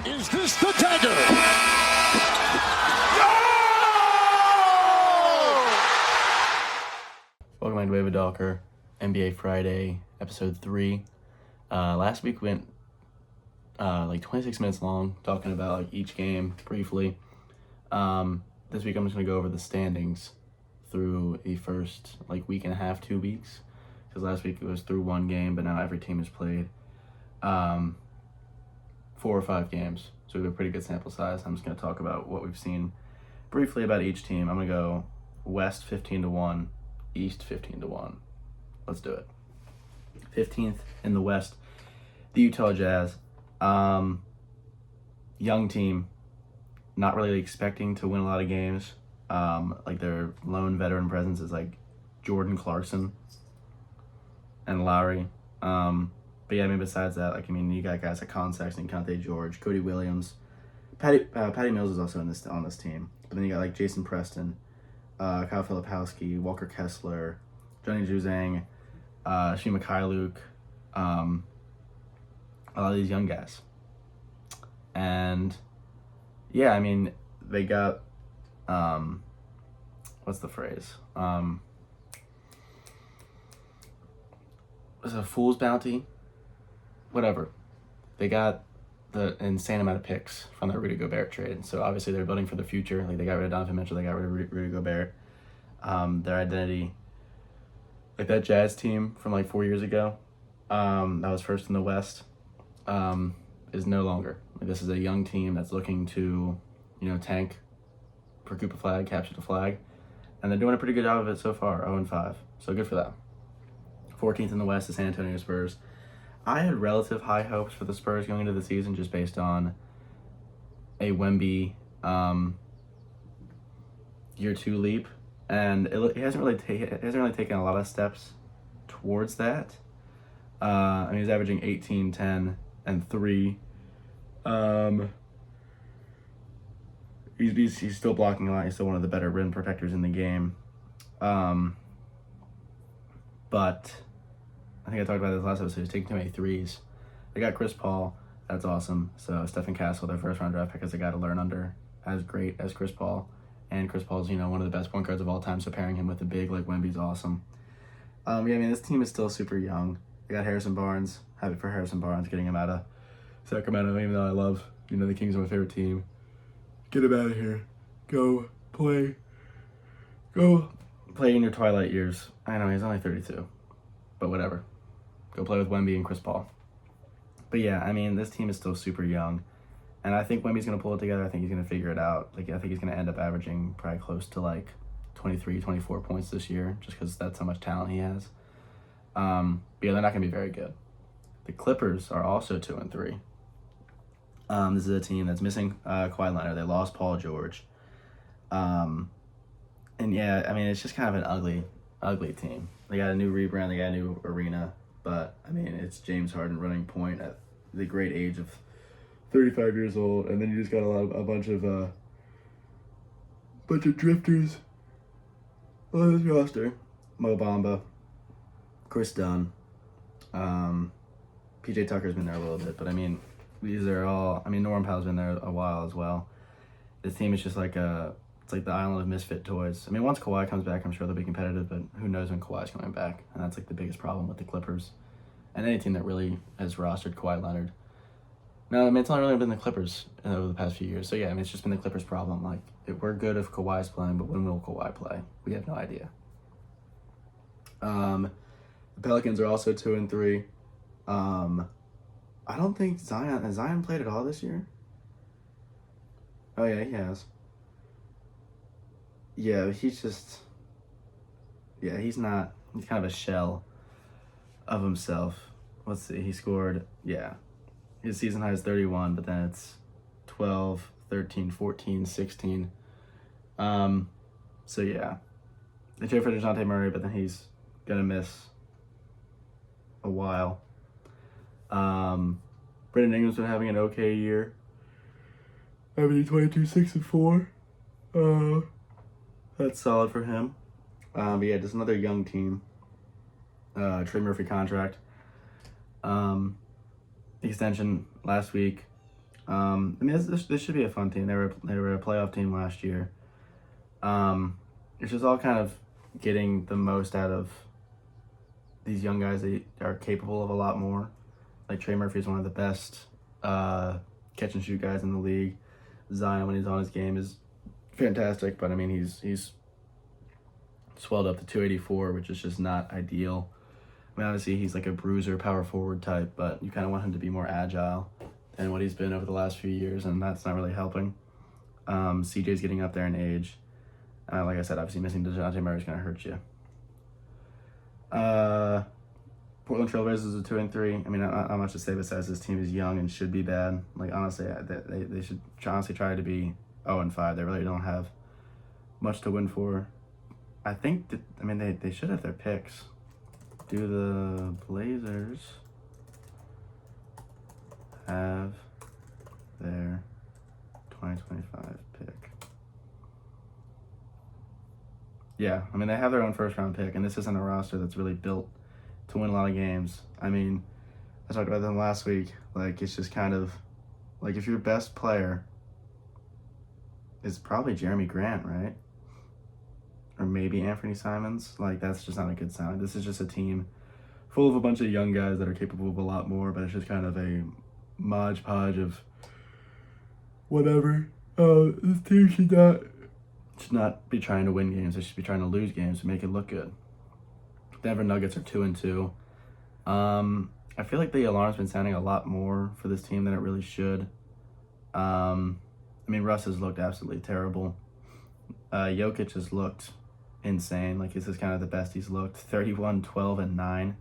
Is this the dagger? Welcome back to David Docker, NBA Friday, episode 3. Last week went like 26 minutes long, talking about like each game briefly. This week I'm just going to go over the standings through the first like week and a half, 2 weeks. Because last week it was through one game, but now every team has played 4 or 5 games. So we have a pretty good sample size. I'm just going to talk about what we've seen briefly about each team. I'm going to go West 15-1. East 15-1. Let's do it. 15th in the West, the Utah Jazz. Young team, not really expecting to win a lot of games. Like their lone veteran presence is like Jordan Clarkson and Lowry. But yeah, I mean besides that, like you got guys like Colin Sexton, Kante George, Cody Williams, Patty Mills is also on this team. But then you got like Jason Preston, Kyle Filipowski, Walker Kessler, Johnny Juzang, Shima Kyluk, a lot of these young guys. And yeah, I mean, they got, what's the phrase? Was it a fool's bounty? Whatever. They got the insane amount of picks from the Rudy Gobert trade. So obviously they're building for the future. Like they got rid of Donovan Mitchell, they got rid of Rudy Gobert. Their identity, like that Jazz team from like 4 years ago, that was first in the West, is no longer. Like this is a young team that's looking to, tank, recoup a flag, capture the flag, and they're doing a pretty good job of it so far, 0-5. So good for them. 14th in the West, the San Antonio Spurs. I had relative high hopes for the Spurs going into the season just based on a Wemby year 2 leap, and it hasn't really taken a lot of steps towards that. He's averaging 18, 10, and 3. He's still blocking a lot. He's still one of the better rim protectors in the game. But I think I talked about this last episode. He's taking too many threes. They got Chris Paul. That's awesome. So Stephen Castle, their first round draft pick, is a guy to learn under, as great as Chris Paul. And Chris Paul's, one of the best point guards of all time. So pairing him with a big like Wemby's awesome. This team is still super young. They got Harrison Barnes. Happy for Harrison Barnes, getting him out of Sacramento, even though I love, the Kings are my favorite team. Get him out of here. Go play in your twilight years. I know, he's only 32. But whatever. Go play with Wemby and Chris Paul. But yeah, this team is still super young. And I think Wemby's going to pull it together. I think he's going to figure it out. I think he's going to end up averaging probably close to 23, 24 points this year, just because that's how much talent he has. But yeah, they're not going to be very good. The Clippers are also 2-3. This is a team that's missing Kawhi Leonard. They lost Paul George. And yeah, it's just kind of an ugly team. They got a new rebrand, they got a new arena, but it's James Harden running point at the great age of 35 years old, and then you just got a bunch of drifters on this roster. Mo Bamba, Chris Dunn, PJ Tucker's been there a little bit, but these are all. Norm Powell's been there a while as well. This team is just it's like the island of misfit toys. Once Kawhi comes back, I'm sure they'll be competitive, but who knows when Kawhi's coming back? And that's the biggest problem with the Clippers. And any team that really has rostered Kawhi Leonard. No, it's not really been the Clippers over the past few years. So yeah, it's just been the Clippers' problem. We're good if Kawhi's playing, but when will Kawhi play? We have no idea. The Pelicans are also 2-3. I don't think has Zion played at all this year? Oh yeah, he has. Yeah, he's kind of a shell of himself. Let's see, he scored, his season high is 31, but then it's 12, 13, 14, 16. So yeah. They trade for DeJounte Murray, but then he's going to miss a while. Brandon Ingram's been having an okay year. Averaging 22, 6, and 4. That's solid for him. But yeah, just another young team. Trey Murphy contract. Extension last week. I mean, this should be a fun team. They were a playoff team last year. It's just all kind of getting the most out of these young guys that are capable of a lot more. Like Trey Murphy is one of the best catch and shoot guys in the league. Zion, when he's on his game, is fantastic. But I mean, he's swelled up to 284, which is just not ideal. I mean, obviously he's like a bruiser, power forward type, but you kind of want him to be more agile than what he's been over the last few years, and that's not really helping. CJ's getting up there in age. Like I said, obviously missing DeJounte Murray is going to hurt you. Portland Trailblazers is a 2-3. I mean, not much to say besides this team is young and should be bad. Like, honestly, they should honestly try to be 0-5. They really don't have much to win for. I think they should have their picks. Do the Blazers have their 2025 pick? Yeah, I mean, they have their own first-round pick, and this isn't a roster that's really built to win a lot of games. I mean, I talked about them last week. Like, it's just kind of, like, if your best player is probably Jeremy Grant, right? Or maybe Anthony Simons. Like, that's just not a good sign. This is just a team full of a bunch of young guys that are capable of a lot more, but it's just kind of a Modge Podge of whatever. This team should not be trying to win games. They should be trying to lose games to make it look good. Denver Nuggets are 2-2. I feel like the alarm's been sounding a lot more for this team than it really should. I mean, Russ has looked absolutely terrible. Jokic has looked insane. Like, this is kind of the best he's looked. 31, 12, and 9.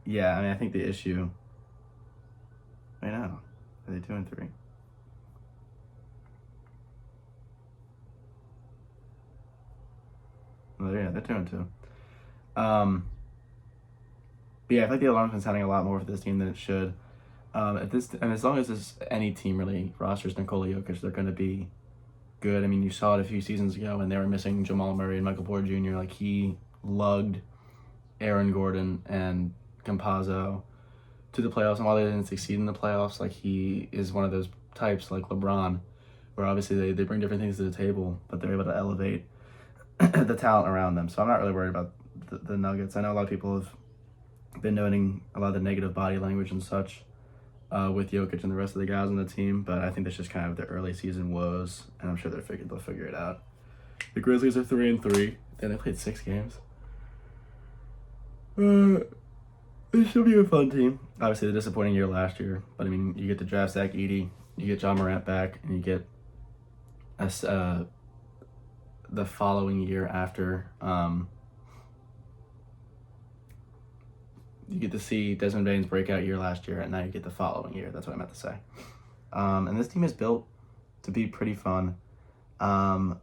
Yeah, I mean, I think the issue right now, are they 2-3? Well, yeah, they're 2-2. But yeah, I feel like the alarm's been sounding a lot more for this team than it should. As long as any team really rosters Nikola Jokic, they're going to be good. I mean, you saw it a few seasons ago when they were missing Jamal Murray and Michael Porter Jr. Like, he lugged Aaron Gordon and Campazzo to the playoffs, and while they didn't succeed in the playoffs, like, he is one of those types like LeBron, where obviously they bring different things to the table, but they're able to elevate the talent around them. So I'm not really worried about the Nuggets. I know a lot of people have been noting a lot of the negative body language and such with Jokic and the rest of the guys on the team, but I think that's just kind of the early season woes, and I'm sure they'll figure it out. The Grizzlies are 3-3. Then they played 6 games. It should be a fun team. Obviously, the disappointing year last year, but I mean, you get to draft Zach Edey, you get John Morant back, and you get the following year after. You get to see Desmond Bane's breakout year last year, and now you get the following year. That's what I meant to say. And this team is built to be pretty fun. Ja,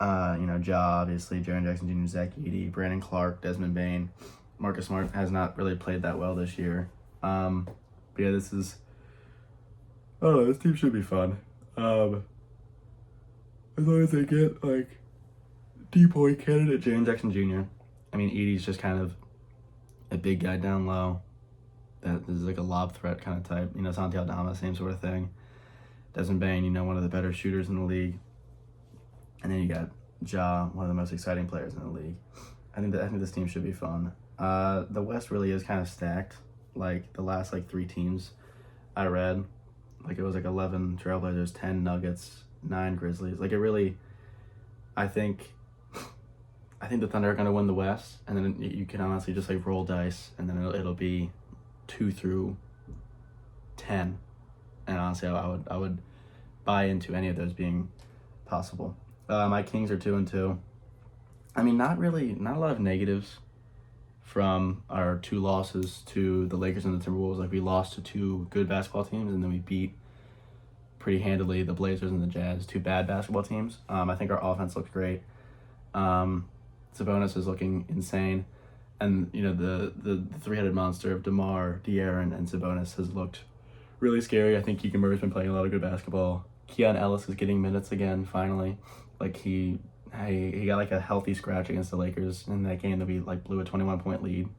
obviously, Jaren Jackson Jr., Zach Edey, Brandon Clark, Desmond Bane. Marcus Smart has not really played that well this year. But yeah, this team should be fun. As long as they get, like, D-point candidate Jaren Jackson Jr. I mean, Edey's just kind of a big guy down low that is like a lob threat kind of type. Santi Aldama, same sort of thing. Desmond Bane, one of the better shooters in the league. And then you got Ja, one of the most exciting players in the league. I think this team should be fun. The West really is kind of stacked. Like, the last, 3 teams I read, it was 11 Trailblazers, 10 Nuggets, 9 Grizzlies. Like, it really, I think the Thunder are going to win the West, and then you can honestly just, roll dice, and then it'll be 2 through 10. And honestly, I would buy into any of those being possible. My Kings are 2-2. I mean, not a lot of negatives from our 2 losses to the Lakers and the Timberwolves. Like, we lost to 2 good basketball teams, and then we beat pretty handily the Blazers and the Jazz, 2 bad basketball teams. I think our offense looks great. Sabonis is looking insane. And, the 3-headed monster of DeMar, De'Aaron, and Sabonis has looked really scary. I think Keegan Murray's been playing a lot of good basketball. Keon Ellis is getting minutes again, finally. Like, he got, a healthy scratch against the Lakers in that game that we, blew a 21-point lead.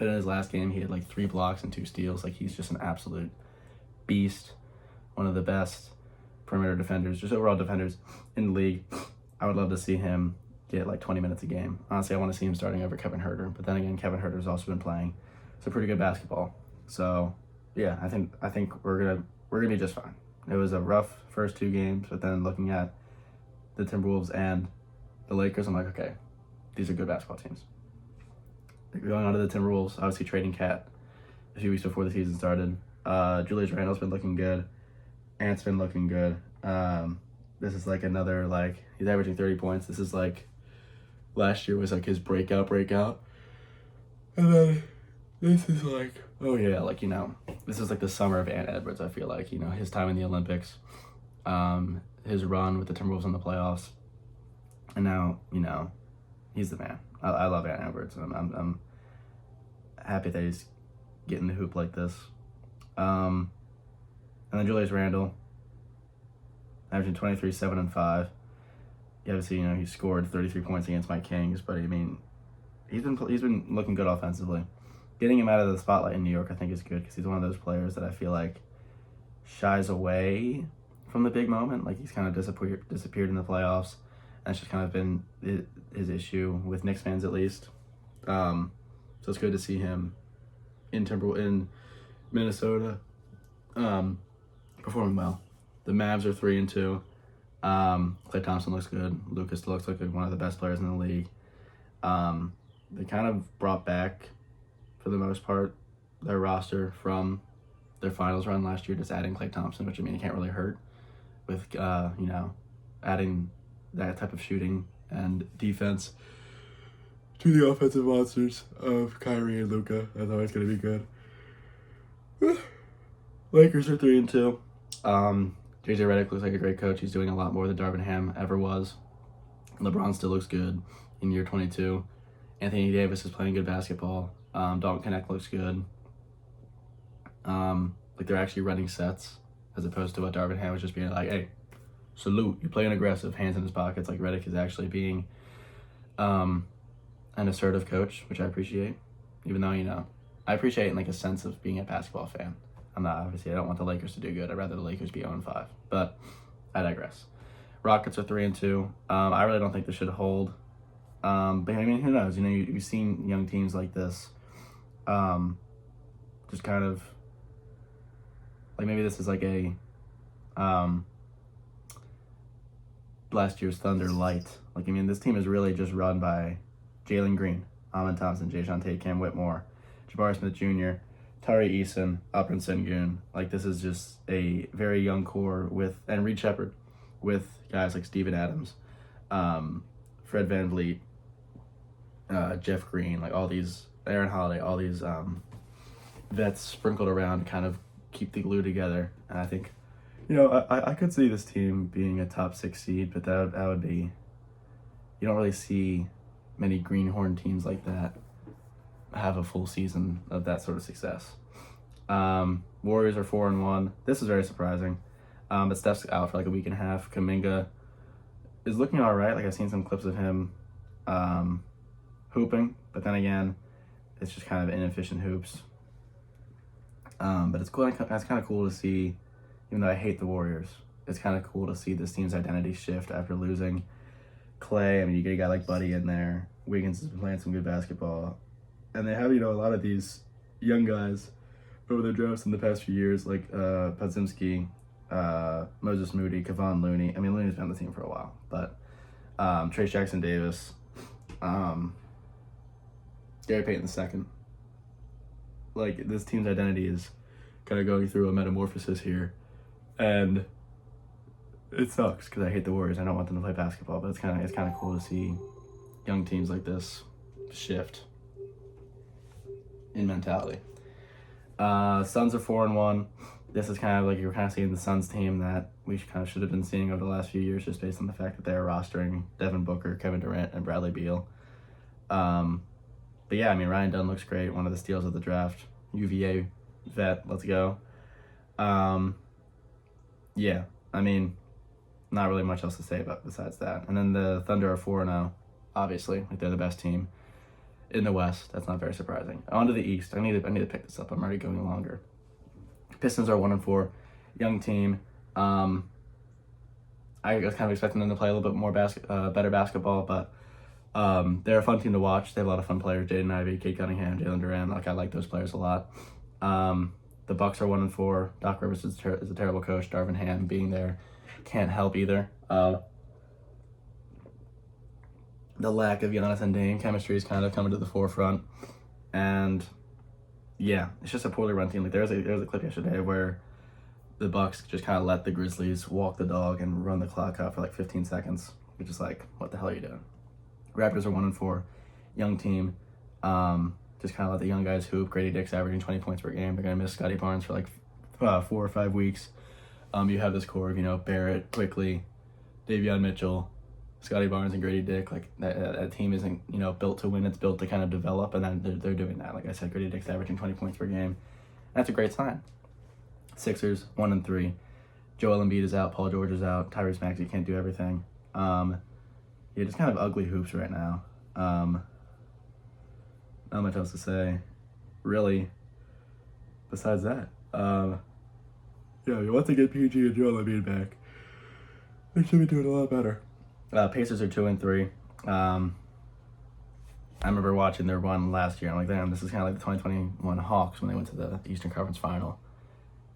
But in his last game, he had like 3 blocks and 2 steals. Like, he's just an absolute beast. One of the best perimeter defenders, just overall defenders in the league. I would love to see him get like 20 minutes a game. Honestly, I want to see him starting over Kevin Huerter. But then again, Kevin Huerter's also been playing some pretty good basketball. So yeah, I think we're gonna be just fine. It was a rough first 2 games, but then looking at the Timberwolves and the Lakers, I'm like, okay, these are good basketball teams. Going on to the Timberwolves, obviously trading Cat a few weeks before the season started. Julius Randle's been looking good. Ant's been looking good. This is like another, like, he's averaging 30 points. This is like, last year was like his breakout. And then this is like, oh yeah, like, you know, this is like the summer of Ant Edwards, I feel like, you know, his time in the Olympics, his run with the Timberwolves in the playoffs, and now, you know, he's the man. I love Ant Edwards, and I'm happy that he's getting the hoop like this. And then Julius Randle, averaging 23, 7, and 5. Obviously, you know, he scored 33 points against my Kings, but I mean, he's been looking good offensively. Getting him out of the spotlight in New York, I think, is good because he's one of those players that I feel like shies away from the big moment. Like, he's kind of disappeared in the playoffs, and it's just kind of been his issue with Knicks fans, at least. So it's good to see him in Minnesota, performing well. The Mavs are 3-2. Klay Thompson looks good. Lucas looks like one of the best players in the league. They kind of brought back, for the most part, their roster from their finals run last year, just adding Klay Thompson, which, I mean, it can't really hurt with, you know, adding that type of shooting and defense to the offensive monsters of Kyrie and Luka. That's always going to be good. Lakers are 3-2. JJ Redick looks like a great coach. He's doing a lot more than Darvin Ham ever was. LeBron still looks good in year 22. Anthony Davis is playing good basketball. Dalton Knecht looks good. Like, they're actually running sets as opposed to what Darvin Ham was just being like, hey, salute, you're playing aggressive, hands in his pockets. Like, Redick is actually being an assertive coach, which I appreciate. Even though, you know, I appreciate it in like a sense of being a basketball fan. I'm not, obviously, I don't want the Lakers to do good. I'd rather the Lakers be 0-5. But I digress. Rockets are 3-2. I really don't think they should hold. But I mean, who knows? You know, you've seen young teams like this. Just kind of like, maybe this is like a last year's Thunder light. Like, I mean, this team is really just run by Jalen Green, Amin Thompson, Jae'Sean Tate, Cam Whitmore, Jabari Smith Jr., Tari Eason, Alperen Sengun. Like, this is just a very young core and Reed Shepherd with guys like Steven Adams, Fred VanVleet, Jeff Green, like all these, Aaron Holiday, all these vets sprinkled around to kind of keep the glue together. And I think, you know, I could see this team being a top 6 seed, but that would be, you don't really see many greenhorn teams like that have a full season of that sort of success. Warriors are 4-1. This is very surprising. But Steph's out for like a week and a half. Kuminga is looking all right. Like, I've seen some clips of him hooping, but then again, it's just kind of inefficient hoops. But it's cool. It's kind of cool to see, even though I hate the Warriors, it's kind of cool to see this team's identity shift after losing Clay. I mean, you get a guy like Buddy in there. Wiggins has been playing some good basketball. And they have, you know, a lot of these young guys over their drafts in the past few years, like Podziemski, Moses Moody, Kevon Looney. I mean, Looney's been on the team for a while, but Trace Jackson Davis, Gary Payton II. Like, this team's identity is kind of going through a metamorphosis here, and it sucks because I hate the Warriors. I don't want them to play basketball, but it's kind of cool to see young teams like this shift in mentality. Suns are 4-1. This is kind of like, you're kind of seeing the Suns team that we kind of should have been seeing over the last few years, just based on the fact that they're rostering Devin Booker, Kevin Durant, and Bradley Beal. But yeah, I mean, Ryan Dunn looks great. One of the steals of the draft. UVA vet. Let's go. Yeah, I mean, not really much else to say about besides that. And then the Thunder are 4-0. Obviously, like, they're the best team in the West. That's not very surprising. On to the East. I need to pick this up. I'm already going longer. Pistons are 1-4, young team. I was kind of expecting them to play a little bit more better basketball, but they're a fun team to watch. They have a lot of fun players: Jaden Ivey, Kate Cunningham, Jalen Duran. I like those players a lot. The Bucks are 1-4. Doc Rivers is a terrible coach. Darvin Ham being there can't help either. The lack of Giannis and Dame chemistry is kind of coming to the forefront, and yeah, it's just a poorly run team. Like there was a clip yesterday where the Bucks just kind of let the Grizzlies walk the dog and run the clock out for like 15 seconds, which is like, what the hell are you doing? Raptors are 1-4, young team. Just kind of let the young guys hoop. Grady Dick's averaging 20 points per game. They're gonna miss Scotty Barnes for like 4 or 5 weeks. You have this core of Barrett, Quickly, Davion Mitchell, Scotty Barnes, and Grady Dick. Like that team isn't built to win. It's built to kind of develop, and then they're doing that. Like I said, Grady Dick's averaging 20 points per game. That's a great sign. Sixers 1-3. Joel Embiid is out. Paul George is out. Tyrese Maxey can't do everything. Just kind of ugly hoops right now. Not much else to say, really. Besides that, you want to get PG and Joel Embiid back. They should be doing a lot better. Pacers are 2-3. I remember watching their run last year. I'm like, damn, this is kind of like the 2021 Hawks when they went to the Eastern Conference Final.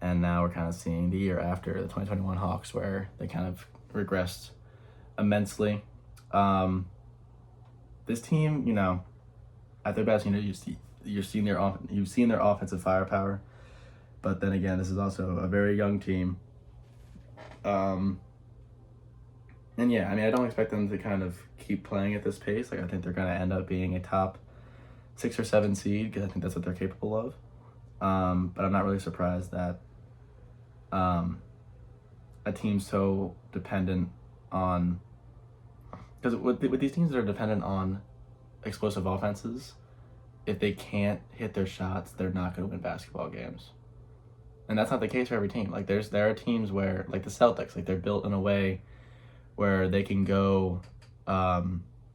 And now we're kind of seeing the year after the 2021 Hawks where they kind of regressed immensely. This team, at their best, you've seen their offensive firepower, but then again, this is also a very young team. And yeah, I don't expect them to kind of keep playing at this pace. Like I think they're going to end up being a top 6 or 7 seed because I think that's what they're capable of. But I'm not really surprised that a team so dependent on, because with these teams that are dependent on explosive offenses, if they can't hit their shots, they're not going to win basketball games. And that's not the case for every team. Like there are teams where, like the Celtics, like they're built in a way where they can go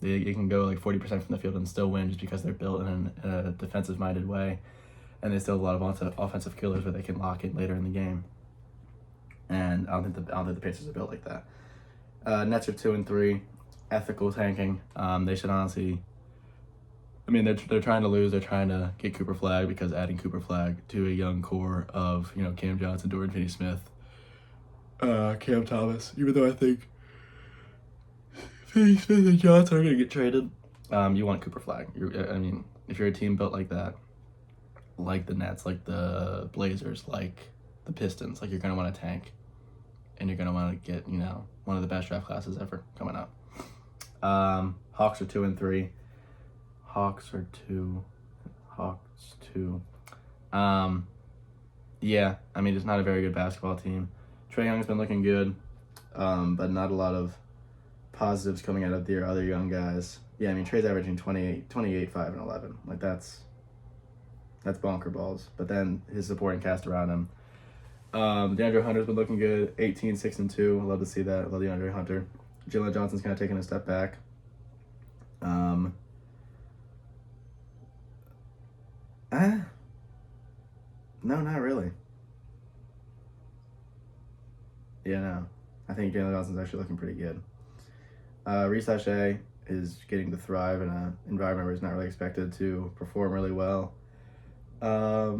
they can go like 40% from the field and still win just because they're built in a defensive minded way, and they still have a lot of offensive killers where they can lock it later in the game. And I don't think the Pacers are built like that. Nets are 2-3, ethical tanking. They should honestly, they're trying to lose. They're trying to get Cooper Flag because adding Cooper Flag to a young core of Cam Johnson, Dorian Finney-Smith, Cam Thomas. Even though I think Finney-Smith and Johnson are gonna get traded, you want Cooper Flag. If you're a team built like that, like the Nets, like the Blazers, like the Pistons, like you're gonna want to tank, and you're gonna want to get one of the best draft classes ever coming up. Hawks are 2-3. Hawks 2. It's not a very good basketball team. Trae Young's been looking good, but not a lot of positives coming out of their other young guys. Yeah, Trae's averaging 28, 5, and 11. Like that's bonker balls. But then his supporting cast around him. DeAndre Hunter's been looking good. 18, 6, and 2. I love to see that. I love DeAndre Hunter. Jalen Johnson's kind of taking a step back. No, not really. Yeah, no. I think Jalen Johnson's actually looking pretty good. Reece Shea is getting to thrive in an environment where he's not really expected to perform really well. I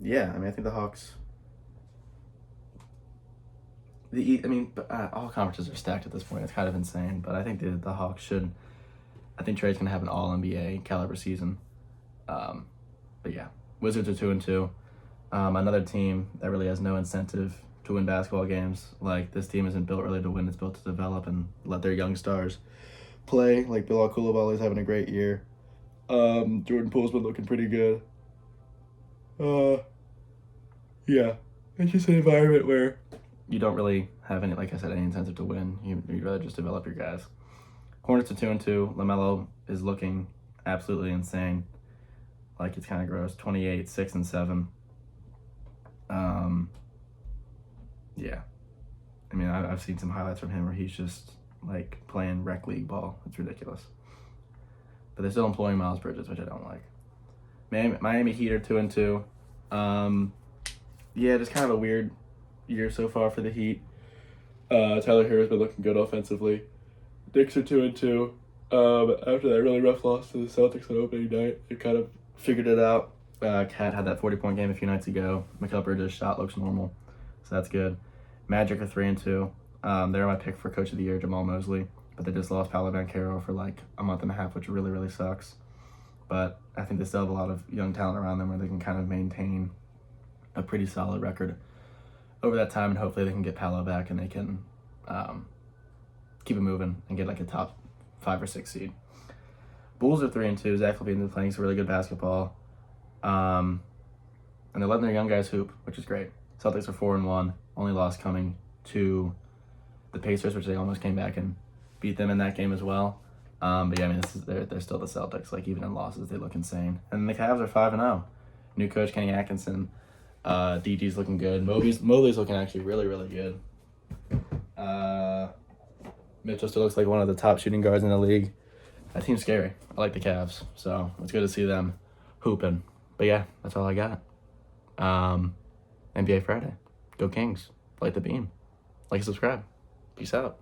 think the Hawks. All conferences are stacked at this point. It's kind of insane, but I think the Hawks should. I think Trae's gonna have an All NBA caliber season. Wizards are 2-2. Another team that really has no incentive to win basketball games. Like this team isn't built really to win. It's built to develop and let their young stars play. Like Bilal Coulibaly is having a great year. Jordan Poole's been looking pretty good. It's just an environment where you don't really have any incentive to win. You'd rather just develop your guys. Hornets are 2-2. LaMelo is looking absolutely insane. Like it's kind of gross. 28, 6, and 7. I've seen some highlights from him where he's just like playing rec league ball. It's ridiculous. but they're still employing Miles Bridges, which I don't like. Miami Heat are 2-2. Yeah, just kind of a weird year so far for the Heat. Tyler Herro's been looking good offensively. Knicks are 2-2. After that really rough loss to the Celtics on opening night, they kind of figured it out. Cat had that 40-point game a few nights ago. Mikal Bridges' shot looks normal, so that's good. Magic are 3-2. They're my pick for Coach of the Year, Jamal Mosley, but they just lost Paolo Banchero for like a month and a half, which really, really sucks. But I think they still have a lot of young talent around them where they can kind of maintain a pretty solid record over that time, and hopefully they can get Paolo back and they can keep it moving and get like a top 5 or 6 seed. Bulls are 3-2. Zach LaVine is playing some really good basketball. And they're letting their young guys hoop, which is great. Celtics are 4-1. Only loss coming to the Pacers, which they almost came back and beat them in that game as well. But yeah, I mean, they're still the Celtics. Like, even in losses, they look insane. And the Cavs are 5-0. New coach Kenny Atkinson. DG's looking good. Mobley's looking actually really, really good. Mitchell still looks like one of the top shooting guards in the league. That team's scary. I like the Cavs, so it's good to see them hooping. But yeah, that's all I got. NBA Friday. Go Kings. Light the beam. Like and subscribe. Peace out.